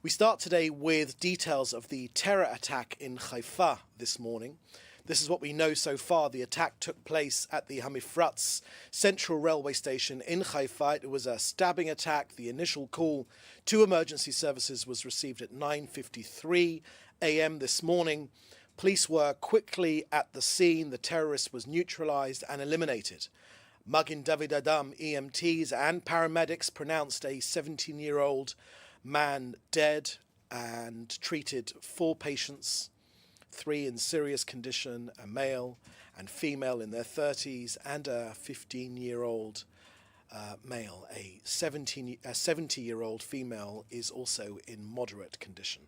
We start today with details of the terror attack in Haifa this morning. This is what we know so far. The attack took place at the Hamifratz Central Railway Station in Haifa. It was a stabbing attack. The initial call to emergency services was received at 9:53 a.m. this morning. Police were quickly at the scene. The terrorist was neutralized and eliminated. Magen David Adom EMTs and paramedics pronounced a 17-year-old man dead and treated 4 patients, 3 in serious condition, a male and female in their 30s, and a 15-year-old male. A 70-year-old female is also in moderate condition.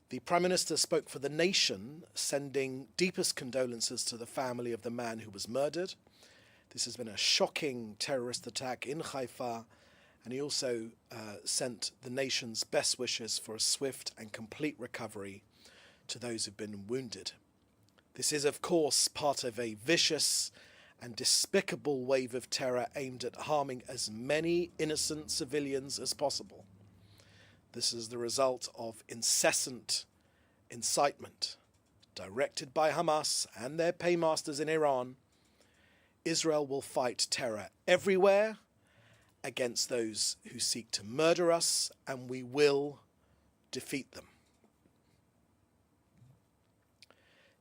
The Prime Minister spoke for the nation, sending deepest condolences to the family of the man who was murdered. This has been a shocking terrorist attack in Haifa, and he also sent the nation's best wishes for a swift and complete recovery to those who've been wounded. This is, of course, part of a vicious and despicable wave of terror aimed at harming as many innocent civilians as possible. This is the result of incessant incitement directed by Hamas and their paymasters in Iran. Israel will fight terror everywhere against those who seek to murder us, and we will defeat them.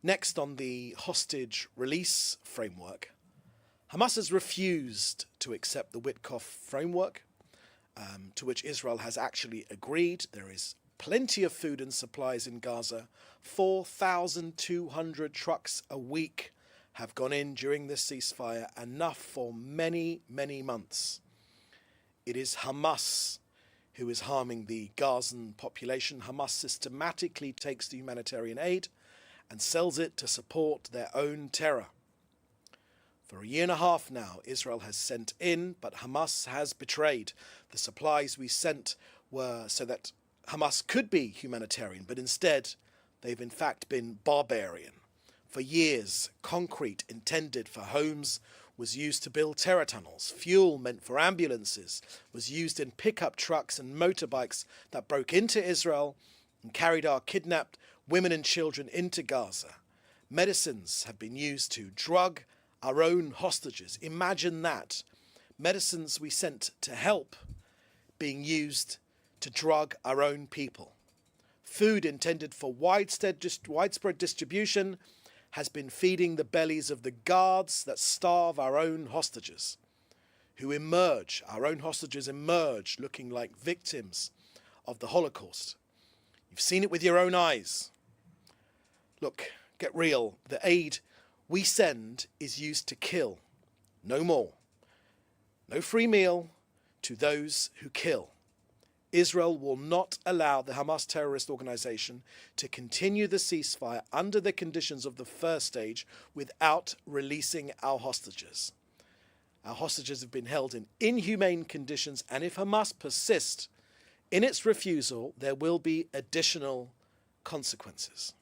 Next, on the hostage release framework, Hamas has refused to accept the Witkoff framework, to which Israel has actually agreed. There is plenty of food and supplies in Gaza. 4,200 trucks a week have gone in during this ceasefire, enough for many, many months. It is Hamas who is harming the Gazan population. Hamas systematically takes the humanitarian aid and sells it to support their own terror. For a year and a half now, Israel has sent in, but Hamas has betrayed. The supplies we sent were so that Hamas could be humanitarian, but instead they've in fact been barbarian. For years, concrete intended for homes was used to build terror tunnels. Fuel meant for ambulances was used in pickup trucks and motorbikes that broke into Israel and carried our kidnapped women and children into Gaza. Medicines have been used to drug our own hostages. Imagine that. Medicines we sent to help being used to drug our own people. Food intended for widespread distribution has been feeding the bellies of the guards that starve our own hostages, our own hostages emerge looking like victims of the Holocaust. You've seen it with your own eyes. Look, get real. The aid we send is used to kill, no more. No free meal to those who kill. Israel will not allow the Hamas terrorist organization to continue the ceasefire under the conditions of the first stage without releasing our hostages. Our hostages have been held in inhumane conditions, and if Hamas persists in its refusal, there will be additional consequences.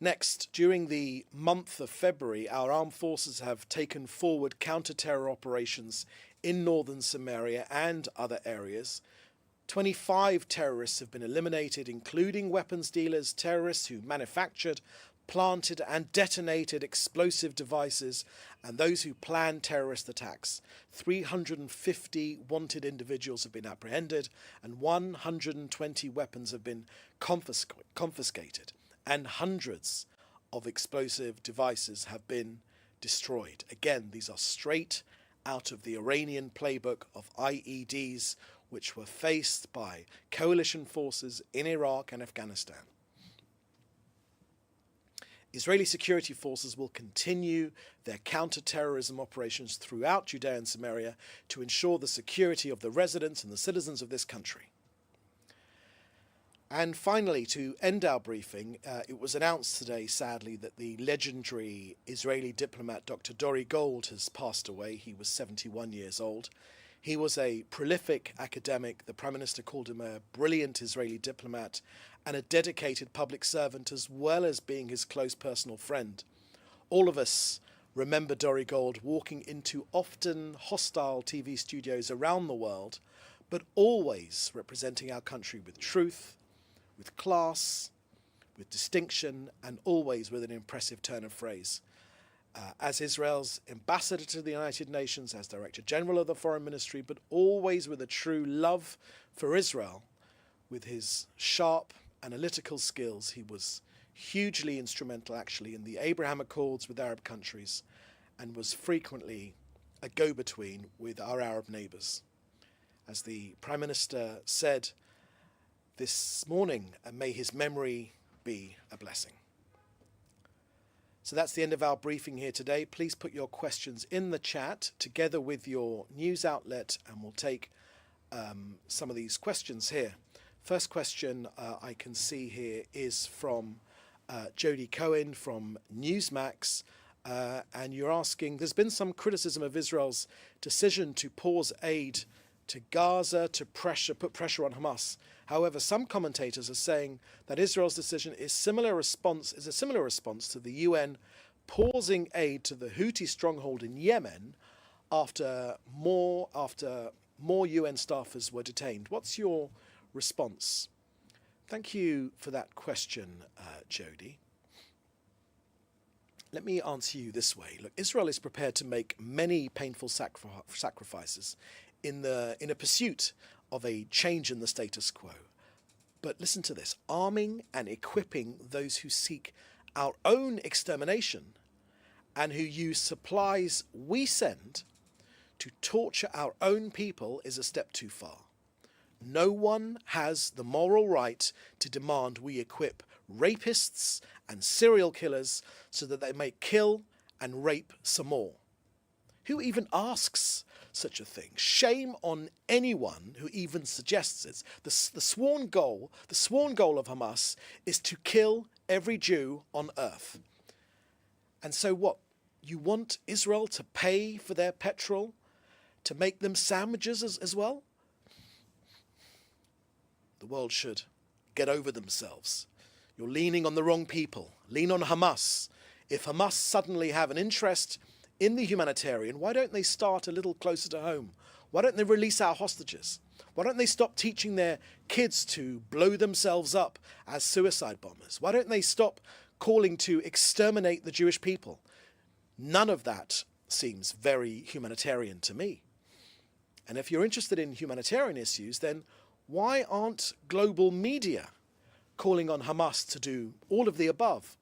Next, during the month of February, our armed forces have taken forward counter-terror operations in northern Samaria and other areas. 25 terrorists have been eliminated, including weapons dealers, terrorists who manufactured, planted and detonated explosive devices, and those who planned terrorist attacks. 350 wanted individuals have been apprehended, and 120 weapons have been confiscated. And hundreds of explosive devices have been destroyed. Again, these are straight out of the Iranian playbook of IEDs, which were faced by coalition forces in Iraq and Afghanistan. Israeli security forces will continue their counter-terrorism operations throughout Judea and Samaria to ensure the security of the residents and the citizens of this country. And finally, to end our briefing, it was announced today, sadly, that the legendary Israeli diplomat Dr. Dory has passed away. He was 71 years old. He was a prolific academic. The Prime Minister called him a brilliant Israeli diplomat and a dedicated public servant, as well as being his close personal friend. All of us remember Dory walking into often hostile TV studios around the world, but always representing our country with truth, with class, with distinction, and always with an impressive turn of phrase. As Israel's ambassador to the United Nations, as Director General of the Foreign Ministry, but always with a true love for Israel. With his sharp analytical skills, he was hugely instrumental actually in the Abraham Accords with Arab countries, and was frequently a go-between with our Arab neighbours. As the Prime Minister said this morning, may his memory be a blessing. So that's the end of our briefing here today. Please put your questions in the chat together with your news outlet, and we'll take some of these questions here. First question I can see here is from Jody Cohen from Newsmax, and you're asking, there's been some criticism of Israel's decision to pause aid to Gaza to put pressure on Hamas. However, some commentators are saying that Israel's decision is a similar response to the UN pausing aid to the Houthi stronghold in Yemen after more UN staffers were detained. What's your response? Thank you for that question, Jody. Let me answer you this way. Look, Israel is prepared to make many painful sacrifices in a pursuit of a change in the status quo. But listen to this: arming and equipping those who seek our own extermination and who use supplies we send to torture our own people is a step too far. No one has the moral right to demand we equip rapists and serial killers so that they may kill and rape some more. Who even asks such a thing? Shame on anyone who even suggests it. The sworn goal of Hamas is to kill every Jew on earth. And so what? You want Israel to pay for their petrol, to make them sandwiches as well? The world should get over themselves. You're leaning on the wrong people. Lean on Hamas. If Hamas suddenly have an interest in the humanitarian, why don't they start a little closer to home? Why don't they release our hostages? Why don't they stop teaching their kids to blow themselves up as suicide bombers? Why don't they stop calling to exterminate the Jewish people? None of that seems very humanitarian to me. And if you're interested in humanitarian issues, then why aren't global media calling on Hamas to do all of the above?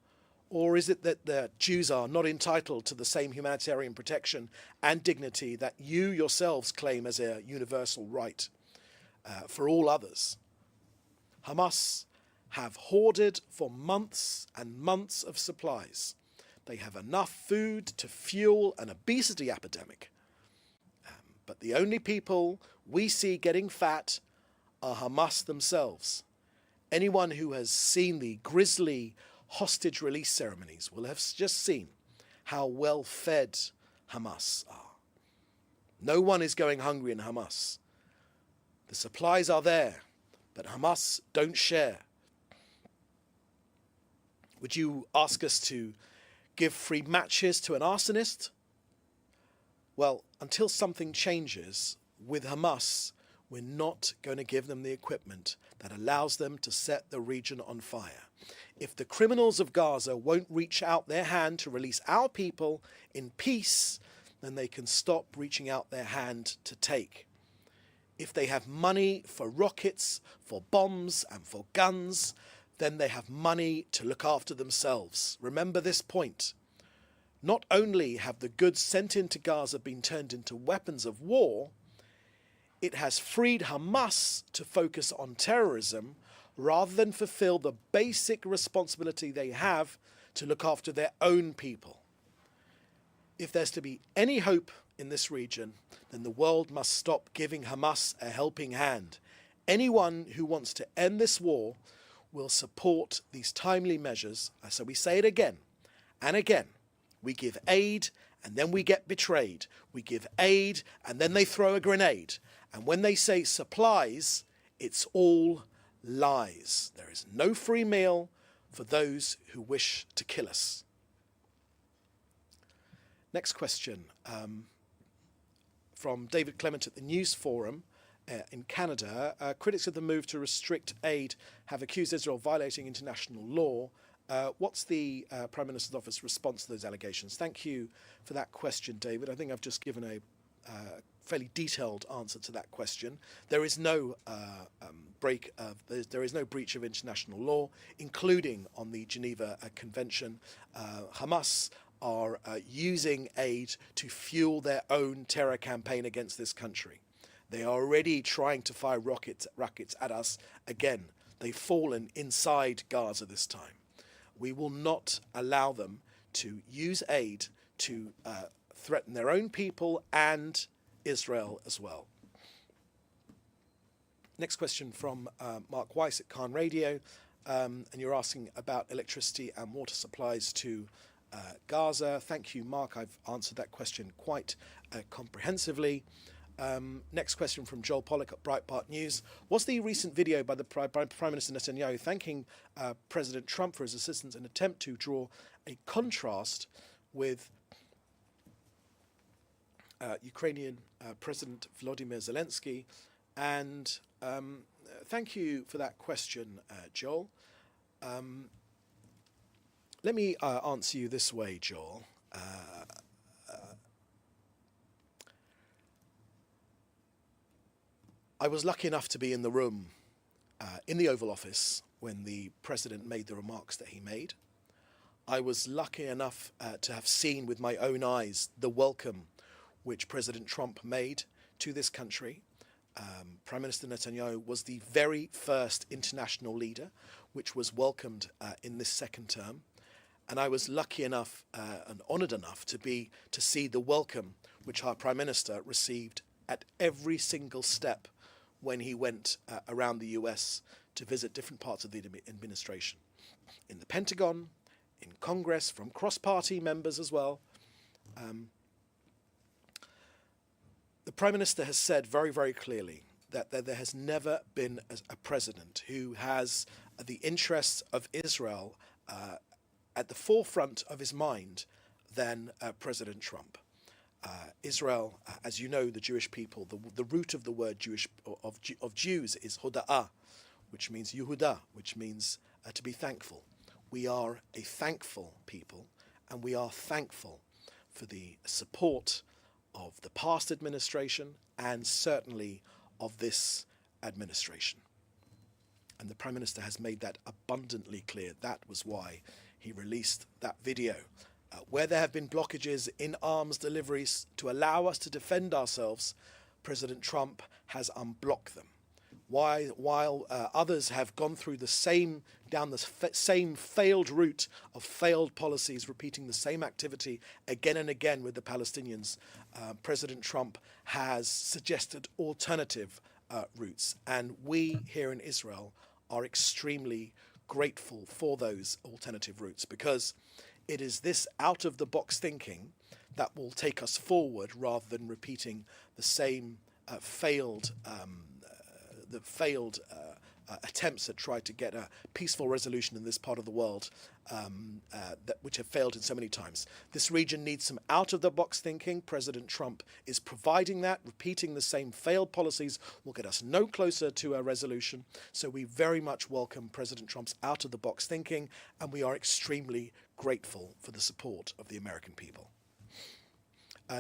Or is it that the Jews are not entitled to the same humanitarian protection and dignity that you yourselves claim as a universal right for all others? Hamas have hoarded for months and months of supplies. They have enough food to fuel an obesity epidemic. But the only people we see getting fat are Hamas themselves. Anyone who has seen the grisly hostage release ceremonies will have just seen how well fed Hamas are. No one is going hungry in Hamas. The supplies are there, but Hamas don't share. Would you ask us to give free matches to an arsonist? Well, until something changes with Hamas, we're not going to give them the equipment that allows them to set the region on fire. If the criminals of Gaza won't reach out their hand to release our people in peace, then they can stop reaching out their hand to take. If they have money for rockets, for bombs, and for guns, then they have money to look after themselves. Remember this point. Not only have the goods sent into Gaza been turned into weapons of war, it has freed Hamas to focus on terrorism rather than fulfill the basic responsibility they have to look after their own people. If there's to be any hope in this region, then the world must stop giving Hamas a helping hand. Anyone who wants to end this war will support these timely measures. So we say it again and again. We give aid and then we get betrayed. We give aid and then they throw a grenade. And when they say supplies, it's all lies. There is no free meal for those who wish to kill us. Next question from David Clement at the News Forum. in Canada, critics of the move to restrict aid have accused Israel of violating international law. What's the Prime Minister's office response to those allegations? Thank you for that question, David. I think I've just given a fairly detailed answer to that question. There is no there is no breach of international law, including on the Geneva Convention. Hamas are using aid to fuel their own terror campaign against this country. They are already trying to fire rockets at us again. They've fallen inside Gaza this time. We will not allow them to use aid to threaten their own people and Israel as well. Next question from Mark Weiss at Khan Radio, and you're asking about electricity and water supplies to Gaza. Thank you, Mark. I've answered that question quite comprehensively. Next question from Joel Pollack at Breitbart News. Was the recent video by the Prime Minister Netanyahu thanking President Trump for his assistance an attempt to draw a contrast with Ukrainian President Volodymyr Zelensky? And thank you for that question, Joel. Let me answer you this way, Joel. I was lucky enough to be in the room in the Oval Office when the President made the remarks that he made. I was lucky enough to have seen with my own eyes the welcome which President Trump made to this country. Prime Minister Netanyahu was the very first international leader which was welcomed in this second term. And I was lucky enough and honoured enough to see the welcome which our Prime Minister received at every single step when he went around the US to visit different parts of the administration. In the Pentagon, in Congress, from cross-party members as well. The Prime Minister has said very, very clearly that there has never been a president who has the interests of Israel at the forefront of his mind than President Trump. Israel, as you know, the Jewish people, the root of the word Jewish of Jews is hoda'ah, which means Yehuda, which means to be thankful. We are a thankful people, and we are thankful for the support of the past administration and certainly of this administration. And the Prime Minister has made that abundantly clear. That was why he released that video. Where there have been blockages in arms deliveries to allow us to defend ourselves, President Trump has unblocked them. While others have gone through down the same failed route of failed policies, repeating the same activity again and again with the Palestinians, President Trump has suggested alternative routes. And we here in Israel are extremely grateful for those alternative routes, because it is this out-of-the-box thinking that will take us forward rather than repeating the same failed attempts that tried to get a peaceful resolution in this part of the world, which have failed in so many times. This region needs some out-of-the-box thinking. President Trump is providing that. Repeating the same failed policies will get us no closer to a resolution. So we very much welcome President Trump's out-of-the-box thinking, and we are extremely grateful for the support of the American people.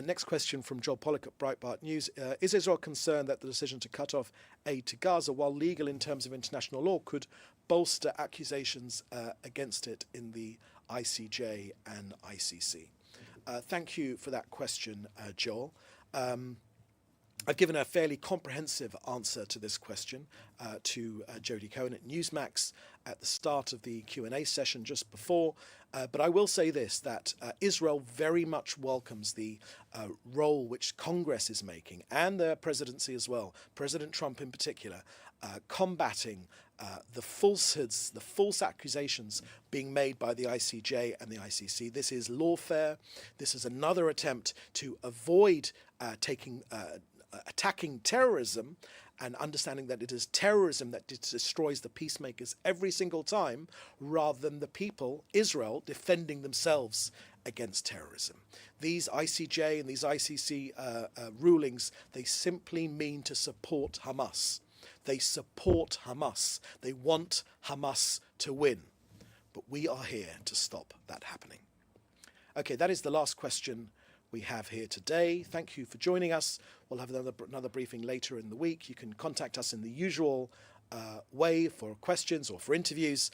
Next question from Joel Pollack at Breitbart News. Is Israel concerned that the decision to cut off aid to Gaza, while legal in terms of international law, could bolster accusations against it in the ICJ and ICC? Thank you for that question, Joel. I've given a fairly comprehensive answer to this question to Jodie Cohen at Newsmax at the start of the Q&A session just before. But I will say this, that Israel very much welcomes the role which Congress is making, and the presidency as well, President Trump in particular, combating the falsehoods, the false accusations being made by the ICJ and the ICC. This is lawfare. This is another attempt to avoid attacking terrorism, and understanding that it is terrorism that destroys the peacemakers every single time, rather than the people, Israel, defending themselves against terrorism. These ICJ and these ICC rulings, they simply mean to support Hamas. They support Hamas. They want Hamas to win. But we are here to stop that happening. Okay, that is the last question we have here today. Thank you for joining us. We'll have another briefing later in the week. You can contact us in the usual way for questions or for interviews.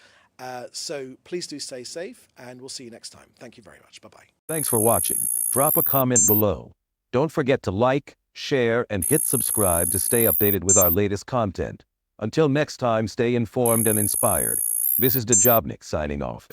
So please do stay safe, and we'll see you next time. Thank you very much. Bye-bye. Thanks for watching. Drop a comment below. Don't forget to like, share, and hit subscribe to stay updated with our latest content. Until next time, stay informed and inspired. This is Djobnik signing off.